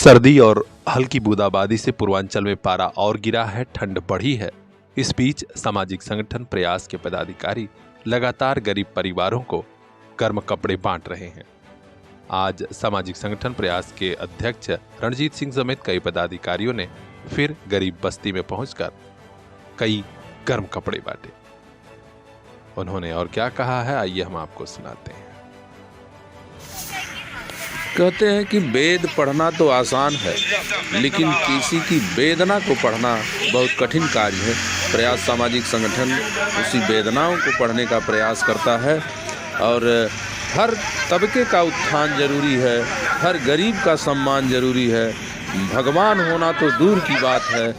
सर्दी और हल्की बूंदाबांदी से पूर्वांचल में पारा और गिरा है, ठंड बढ़ी है। इस बीच सामाजिक संगठन प्रयास के पदाधिकारी लगातार गरीब परिवारों को गर्म कपड़े बांट रहे हैं। आज सामाजिक संगठन प्रयास के अध्यक्ष रणजीत सिंह समेत कई पदाधिकारियों ने फिर गरीब बस्ती में पहुंचकर कई गर्म कपड़े बांटे। उन्होंने और क्या कहा है, आइए हम आपको सुनाते हैं। कहते हैं कि वेद पढ़ना तो आसान है, लेकिन किसी की वेदना को पढ़ना बहुत कठिन कार्य है। प्रयास सामाजिक संगठन उसी वेदनाओं को पढ़ने का प्रयास करता है और हर तबके का उत्थान जरूरी है, हर गरीब का सम्मान जरूरी है। भगवान होना तो दूर की बात है,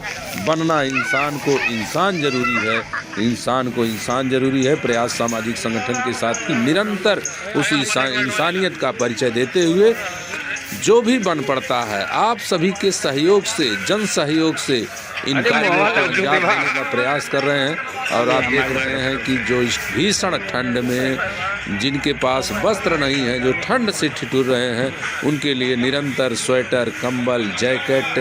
बनना इंसान को इंसान जरूरी है, इंसान को इंसान जरूरी है। प्रयास सामाजिक संगठन के साथ ही निरंतर उस इंसानियत का परिचय देते हुए जो भी बन पड़ता है, आप सभी के सहयोग से, जन सहयोग से इन कार्यों को अंजाम देने का प्रयास कर रहे हैं। और आप देख रहे हैं कि जो इस भीषण ठंड में जिनके पास वस्त्र नहीं है, जो ठंड से ठिठुर रहे हैं, उनके लिए निरंतर स्वेटर, कंबल, जैकेट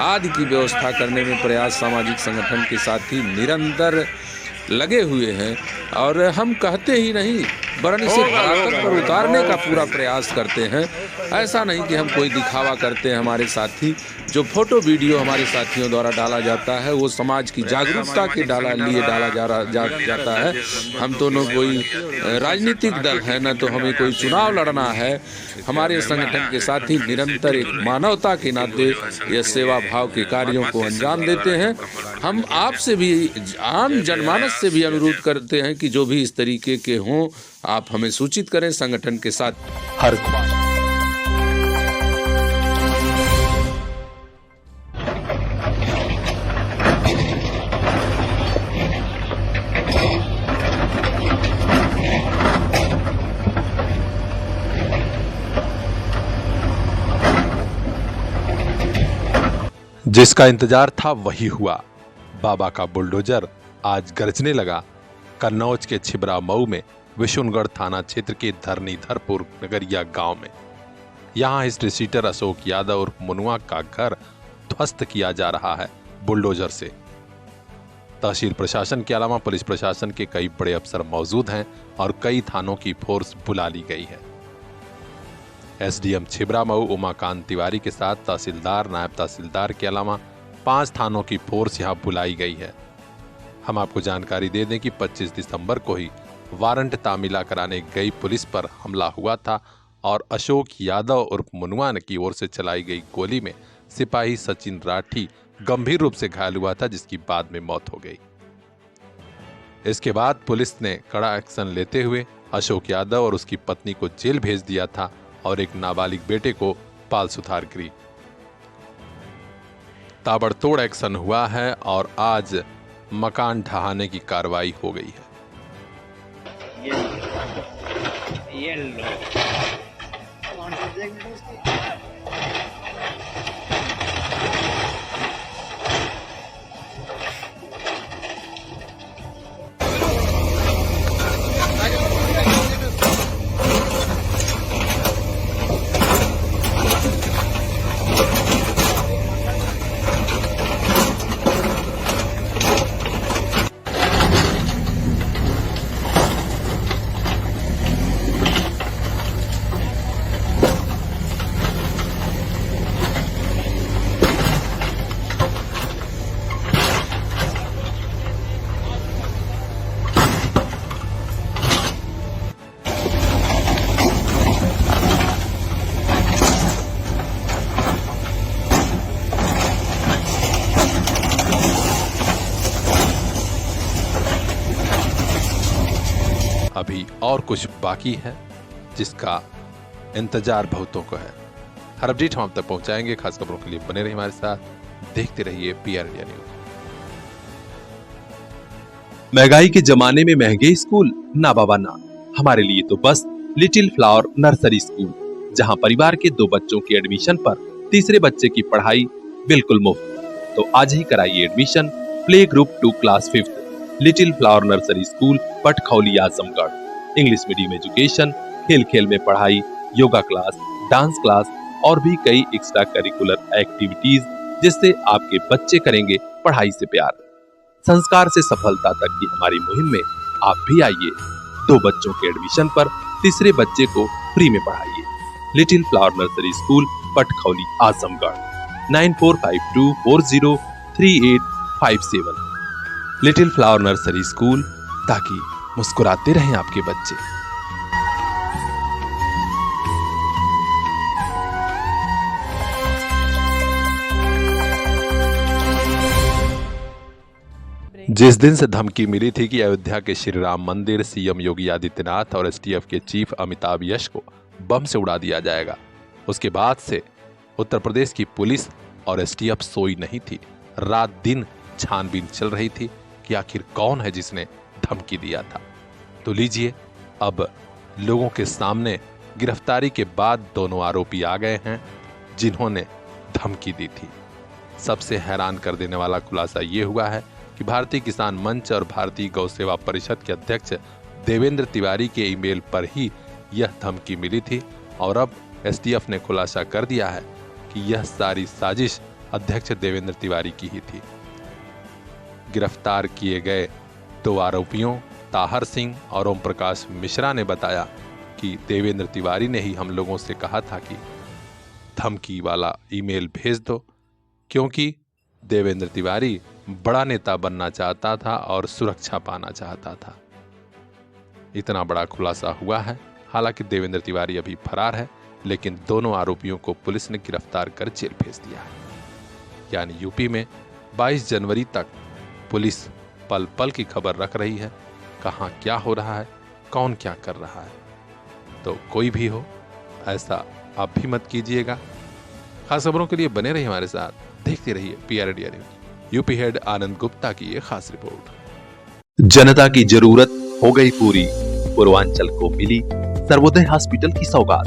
आदि की व्यवस्था करने में प्रयास सामाजिक संगठन के साथ ही निरंतर लगे हुए हैं। और हम कहते ही नहीं, वरन इसे धरातल पर उतारने का पूरा प्रयास करते हैं। ऐसा नहीं कि हम कोई दिखावा करते हैं। हमारे साथी जो फोटो वीडियो हमारे साथियों द्वारा डाला जाता है, वो समाज की जागरूकता के लिए डाला जाता है। हम तो न कोई राजनीतिक दल है, न तो हमें कोई चुनाव लड़ना है। हमारे संगठन के साथी निरंतर एक मानवता के नाते यह सेवा भाव के कार्यों को अंजाम देते हैं। हम आपसे भी, आम जनमानस से भी अनुरोध करते हैं कि जो भी इस तरीके के हों, आप हमें सूचित करें। संगठन के साथ हर जिसका इंतजार था वही हुआ। बाबा का बुलडोजर आज गरजने लगा। कन्नौज के छिबरा मऊ में विशुनगढ़ थाना क्षेत्र के धरनीधरपुर नगरिया गांव में यहां हिस्ट्री सीटर अशोक यादव और मुनुआ का घर ध्वस्त किया जा रहा है बुलडोजर से। तहसील प्रशासन के अलावा पुलिस प्रशासन के कई बड़े अफसर मौजूद हैं और कई थानों की फोर्स बुला ली गई है। एसडीएम छिबरा मऊ उमाकांत तिवारी के साथ तहसीलदार, नायब तहसीलदार के अलावा 5 थानों की फोर्स यहां बुलाई गई है। हम आपको जानकारी दे दें कि 25 दिसंबर को ही वारंट तामीला कराने गई पुलिस पर हमला हुआ था और अशोक यादव उर्फ मुनुआ की ओर से चलाई गई गोली में सिपाही सचिन राठी गंभीर रूप से घायल हुआ था, जिसकी बाद में मौत हो गई। इसके बाद पुलिस ने कड़ा एक्शन लेते हुए अशोक यादव और उसकी पत्नी को जेल भेज दिया था और एक नाबालिग बेटे को बाल सुधार गृह। ताबड़तोड़ एक्शन हुआ है और आज मकान ढहाने की कार्रवाई हो गई है। अभी और कुछ बाकी है, जिसका इंतजार बहुतों को है। हर अपडेट हम आप तक पहुंचाएंगे। खास खबरों के लिए बने रहिए हमारे साथ, देखते रहिए PR इंडिया न्यूज। महंगाई के जमाने में महंगे स्कूल ना बाबा ना, हमारे लिए तो बस लिटिल फ्लावर नर्सरी स्कूल, जहां परिवार के 2 बच्चों की एडमिशन पर तीसरे बच्चे की पढ़ाई बिल्कुल मुफ्त। तो आज ही कराइए admission play group 2 class 5th little flower nursery school, Patkhauli, Azamgarh. English medium education, खेल खेल में पढ़ाई, योगा क्लास, डांस क्लास, और भी कई एक्स्ट्रा करिकुलर एक्टिविटीज जिससे आपके बच्चे करेंगे पढ़ाई से प्यार। संस्कार से सफलता तक की हमारी मुहिम में आप भी आइए। 2 बच्चों के एडमिशन पर तीसरे बच्चे को फ्री में पढ़ाइए। Little flower nursery school, Patkhauli, Azamgarh. 9452403857। Little flower nursery school, ताकि मुस्कुराते रहें आपके बच्चे। जिस दिन से धमकी मिली थी कि अयोध्या के श्री राम मंदिर सीएम योगी आदित्यनाथ और एसटीएफ के चीफ अमिताभ यश को बम से उड़ा दिया जाएगा, उसके बाद से उत्तर प्रदेश की पुलिस और एसटीएफ सोई नहीं थी। रात दिन छानबीन चल रही थी कि आखिर कौन है जिसने धमकी दिया था। तो लीजिए, अब लोगों के सामने गिरफ्तारी के बाद दोनों आरोपी आ गए हैं जिन्होंने धमकी दी थी। सबसे हैरान कर देने वाला खुलासा ये हुआ है कि भारतीय किसान मंच और भारतीय गौ सेवा परिषद के अध्यक्ष देवेंद्र तिवारी के ईमेल पर ही यह धमकी मिली थी और अब एसटीएफ ने खुलासा कर दिया है कि यह सारी साजिश अध्यक्ष देवेंद्र तिवारी की ही थी। गिरफ्तार किए गए 2 आरोपियों ताहर सिंह और ओम प्रकाश मिश्रा ने बताया कि देवेंद्र तिवारी ने ही हम लोगों से कहा था कि धमकी वाला ईमेल भेज दो, क्योंकि देवेंद्र तिवारी बड़ा नेता बनना चाहता था और सुरक्षा पाना चाहता था। इतना बड़ा खुलासा हुआ है। हालांकि देवेंद्र तिवारी अभी फरार है, लेकिन दोनों आरोपियों को पुलिस ने गिरफ्तार कर जेल भेज दिया है। यानी यूपी में 22 जनवरी तक पुलिस पल पल की खबर रख रही है, कहां क्या हो रहा है, कौन क्या कर रहा है। तो कोई भी हो, ऐसा आप भी मत कीजिएगा। खास खबरों के लिए बने रहिए हमारे साथ, देखते रहिए PR India news. UP head Anand Gupta की ये खास रिपोर्ट। जनता की जरूरत हो गई पूरी, पूर्वांचल को मिली सर्वोदय हॉस्पिटल की सौगात।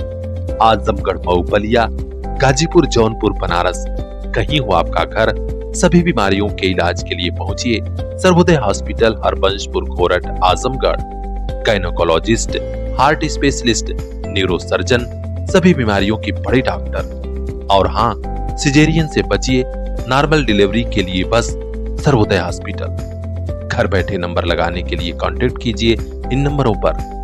आजमगढ़, मऊ, बलिया, गाजीपुर, जौनपुर, बनारस, कहीं हो आपका घर, सभी बीमारियों के इलाज के लिए पहुंचिए Sarvodaya hospital, Harbanshpur, Khorath, Azamgarh. Gynaecologist, heart specialist, neurosurgeon, सभी बीमारियों की बड़े डॉक्टर। और हाँ, सिजेरियन से बचिए, नॉर्मल डिलीवरी के लिए बस सर्वोदय हॉस्पिटल। घर बैठे नंबर लगाने के लिए कांटेक्ट कीजिए इन नंबरों पर।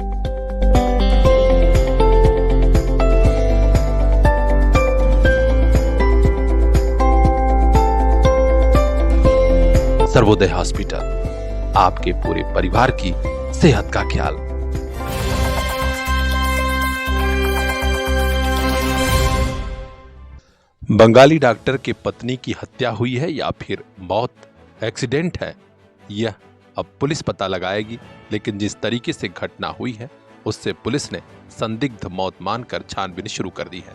सर्वोदय हॉस्पिटल, आपके पूरे परिवार की सेहत का ख्याल। बंगाली डॉक्टर के पत्नी की हत्या हुई है या फिर मौत एक्सीडेंट है, यह अब पुलिस पता लगाएगी। लेकिन जिस तरीके से घटना हुई है उससे पुलिस ने संदिग्ध मौत मानकर छानबीन शुरू कर दी है।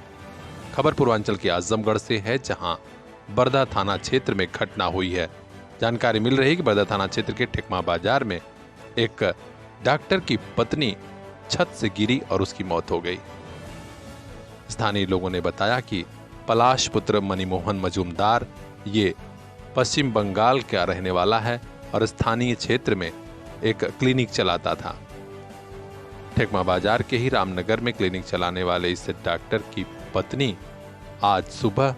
खबर पूर्वांचल के आजमगढ़ से है, जहां बरदा थाना क्षेत्र में घटना हुई है। जानकारी मिल रही है कि बरदा थाना क्षेत्र के ठेकमा बाजार में एक डॉक्टर की पत्नी छत से गिरी और उसकी मौत हो गई। स्थानीय लोगों ने बताया कि पलाश पुत्र मणिमोहन मजूमदार ये पश्चिम बंगाल का रहने वाला है और स्थानीय क्षेत्र में एक क्लिनिक चलाता था। ठेकमा बाजार के ही रामनगर में क्लिनिक चलाने वाले इस डॉक्टर की पत्नी आज सुबह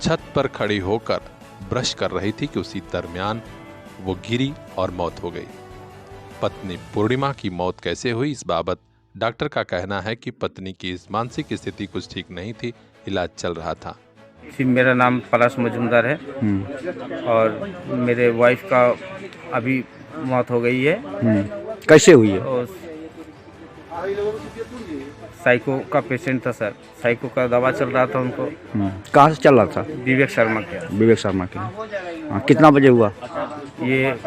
छत पर खड़ी होकर ब्रश कर रही थी कि उसी दरमियान वो गिरी और मौत हो गई। पत्नी पूर्णिमा की मौत कैसे हुई, इस बाबत डॉक्टर का कहना है कि पत्नी की इस मानसिक स्थिति कुछ ठीक नहीं थी, इलाज चल रहा था। मेरा नाम पलाश मजूमदार है और मेरे वाइफ का अभी मौत हो गई है। कैसे हुई है? और साइको का पेशेंट था सर, साइको का दवा चल रहा था उनको। कहाँ से चल रहा था? विवेक शर्मा के। विवेक शर्मा के। हाँ, कितना बजे हुआ? ये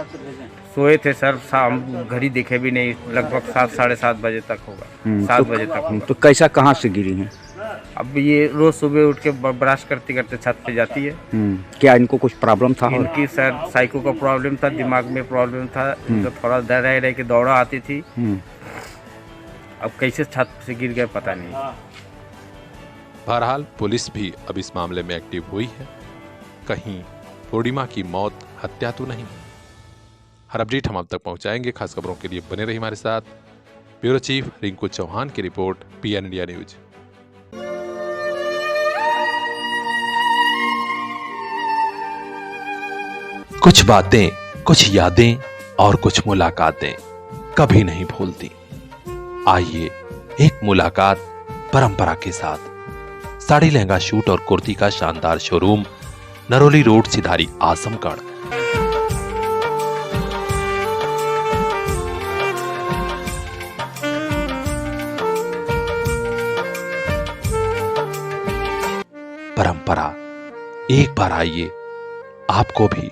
सोए थे सर, शाम घड़ी देखे भी नहीं, लगभग 7 साढ़े 7 बजे तक होगा, 7 बजे तक होगा। तो कैसा कहाँ से गिरी हैं? अब ये रोज सुबह उठ के ब्रश करते करते छत पे जाती है। क्या इनको कुछ प्रॉब्लम था? इनकी सर साइको का प्रॉब्लम था, दिमाग में प्रॉब्लम था, तो थोड़ा डर रह के दौड़ा आती थी। अब कैसे छत से गिर गए पता नहीं। बहरहाल पुलिस भी अब इस मामले में एक्टिव हुई है, कहीं पूर्णिमा की मौत हत्या तो नहीं। हर अपडेट हम आप तक पहुंचाएंगे। खास खबरों के लिए बने रहिए हमारे साथ। ब्यूरो चीफ रिंकू चौहान की रिपोर्ट, पीएन इंडिया न्यूज। कुछ बातें, कुछ यादें और कुछ मुलाकातें कभी नहीं भूलती। आइए एक मुलाकात परंपरा के साथ। साड़ी लहंगा शूट और कुर्ती का शानदार शोरूम, नरोली रोड, सिधारी, आजमगढ़। परंपरा, एक बार आइए, आपको भी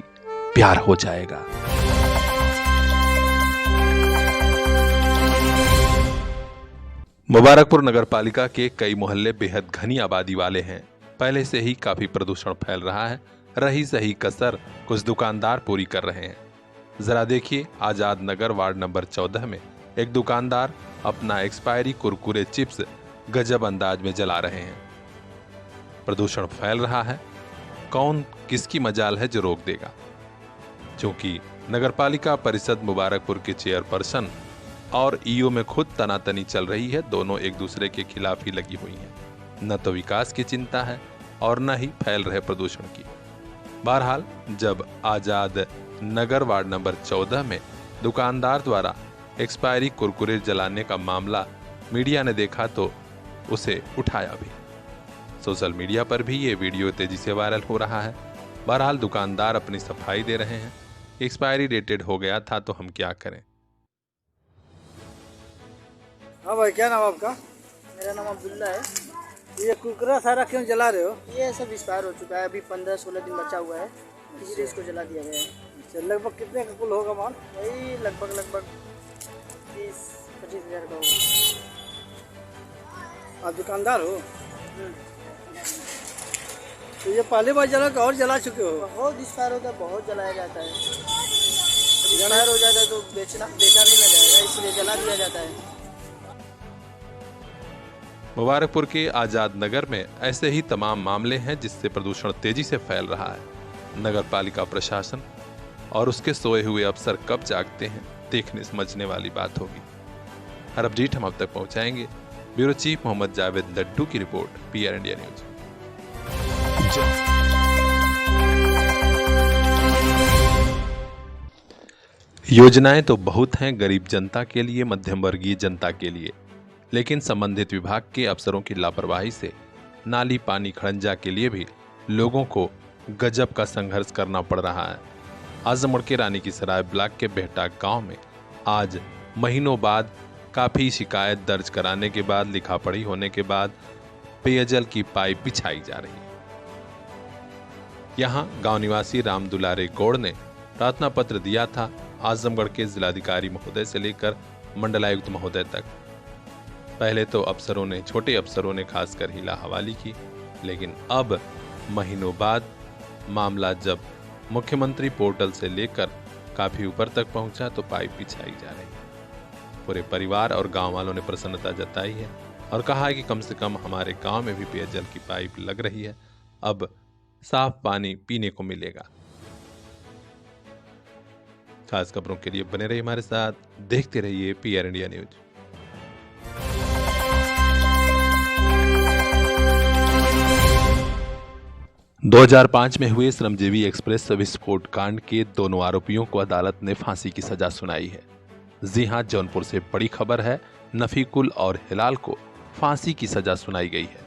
प्यार हो जाएगा। मुबारकपुर नगर पालिका के कई मोहल्ले बेहद घनी आबादी वाले हैं। पहले से ही काफी प्रदूषण फैल रहा है। रही सही कसर कुछ दुकानदार पूरी कर रहे हैं। जरा देखिए, आजाद नगर वार्ड नंबर 14 में एक दुकानदार अपना एक्सपायरी कुरकुरे चिप्स गजब अंदाज में जला रहे हैं। प्रदूषण फैल रहा है, कौन किसकी मजाल है जो रोक देगा। क्योंकि नगरपालिका परिषद मुबारकपुर के चेयरपर्सन और ईओ में खुद तनातनी चल रही है। दोनों एक दूसरे के खिलाफ ही लगी हुई हैं। न तो विकास की चिंता है और न ही फैल रहे प्रदूषण की। बहरहाल, जब आजाद नगर वार्ड नंबर 14 में दुकानदार द्वारा एक्सपायरी कुरकुरे जलाने का मामला मीडिया ने देखा तो उसे उठाया भी। सोशल मीडिया पर भी ये वीडियो तेजी से वायरल हो रहा है। बहरहाल, दुकानदार अपनी सफाई दे रहे हैं। एक्सपायरी डेटेड हो गया था तो हम क्या करें। हाँ भाई, क्या नाम आपका? मेरा नाम अब्दुल्ला है। ये कुरकुरा सारा क्यों जला रहे हो? ये सब एक्सपायर हो चुका है, अभी 15-16 दिन बचा हुआ है, इसलिए इसको जला दिया गया है। अच्छा, लगभग कितने का कुल होगा माल? वही लगभग 30-25 हज़ार का होगा। आप दुकानदार हो? तो ये पहली बार जला के और जला चुके हो? बहुत एक्सपायर होता है, बहुत जलाया जाता है। एक्सपायर हो जाता है तो बेचा नहीं ना जाएगा, इसलिए जला दिया जाता है। मुबारकपुर के आजाद नगर में ऐसे ही तमाम मामले हैं जिससे प्रदूषण तेजी से फैल रहा है। नगर पालिका प्रशासन और उसके सोए हुए अफसर कब जागते हैं, देखने समझने वाली बात होगी। हर अपडेट हम अब तक पहुंचाएंगे। ब्यूरो चीफ मोहम्मद जावेद लड्डू की रिपोर्ट, PR इंडिया न्यूज। योजनाएं तो बहुत हैं गरीब जनता के लिए, मध्यम वर्गीय जनता के लिए, लेकिन संबंधित विभाग के अफसरों की लापरवाही से नाली, पानी, खड़ंजा के लिए भी लोगों को गजब का संघर्ष करना पड़ रहा है। आजमगढ़ के रानी की सराय ब्लॉक के बेहटा गांव में आज महीनों बाद काफी शिकायत दर्ज कराने के बाद, लिखा पढ़ी होने के बाद पेयजल की पाइप बिछाई जा रही है। यहां गांव निवासी राम दुलारे गौड़ ने प्रार्थना पत्र दिया था आजमगढ़ के जिलाधिकारी महोदय से लेकर मंडलायुक्त महोदय तक। पहले तो अफसरों ने, छोटे अफसरों ने खासकर हिला हवाली की, लेकिन अब महीनों बाद मामला जब मुख्यमंत्री पोर्टल से लेकर काफी ऊपर तक पहुंचा तो पाइप बिछाई जा रही है। पूरे परिवार और गांव वालों ने प्रसन्नता जताई है और कहा है कि कम से कम हमारे गांव में भी पेयजल की पाइप लग रही है, अब साफ पानी पीने को मिलेगा। खास खबरों के लिए बने रहिए हमारे साथ, देखते रहिए PR इंडिया न्यूज। 2005 में हुए श्रमजीवी एक्सप्रेस विस्फोट कांड के दोनों आरोपियों को अदालत ने फांसी की सजा सुनाई है। जी हां, जौनपुर से बड़ी खबर है, नफीकुल और हिलाल को फांसी की सजा सुनाई गई है।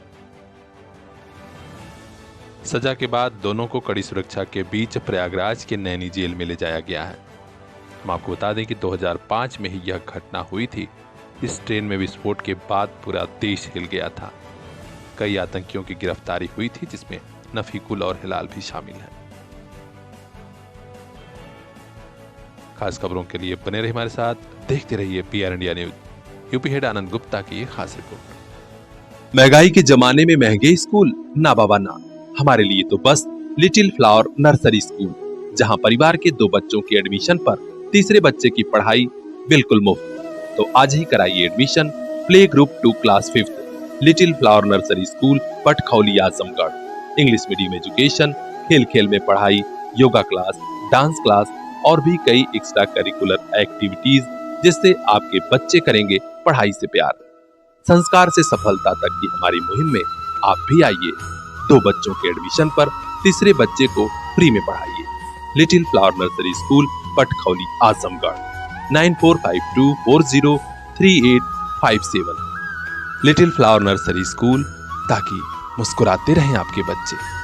सजा के बाद दोनों को कड़ी सुरक्षा के बीच प्रयागराज के नैनी जेल में ले जाया गया है। हम आपको बता दें कि 2005 में ही यह घटना हुई थी। इस ट्रेन में विस्फोट के बाद पूरा देश हिल गया था। कई आतंकियों की गिरफ्तारी हुई थी, जिसमें नफीकुल और हिलाल भी शामिल हैं। खास खबरों के लिए बने रहिए हमारे साथ, देखते रहिए PR India news. UP head Anand Gupta की ये खास रिपोर्ट। महंगाई के जमाने में महंगे स्कूल ना बाबा ना, हमारे लिए तो बस लिटिल फ्लावर नर्सरी स्कूल, जहां परिवार के 2 बच्चों के एडमिशन पर तीसरे बच्चे की पढ़ाई बिल्कुल मुफ्त। तो आज ही कराइए admission play group 2 class 5 little flower nursery school, Patkhauli, Azamgarh. English medium education, खेल खेल में पढ़ाई, योगा क्लास, डांस क्लास और भी कई एक्स्ट्रा करिकुलर एक्टिविटीज, जिससे आपके बच्चे करेंगे पढ़ाई से प्यार। संस्कार से सफलता तक की हमारी मुहिम में आप भी आइए। 2 बच्चों के एडमिशन पर तीसरे बच्चे को फ्री में पढ़ाइए। Little flower nursery school, Patkhauli, Azamgarh. 9452403857। Little flower nursery school, ताकि मुस्कुराते रहें आपके बच्चे।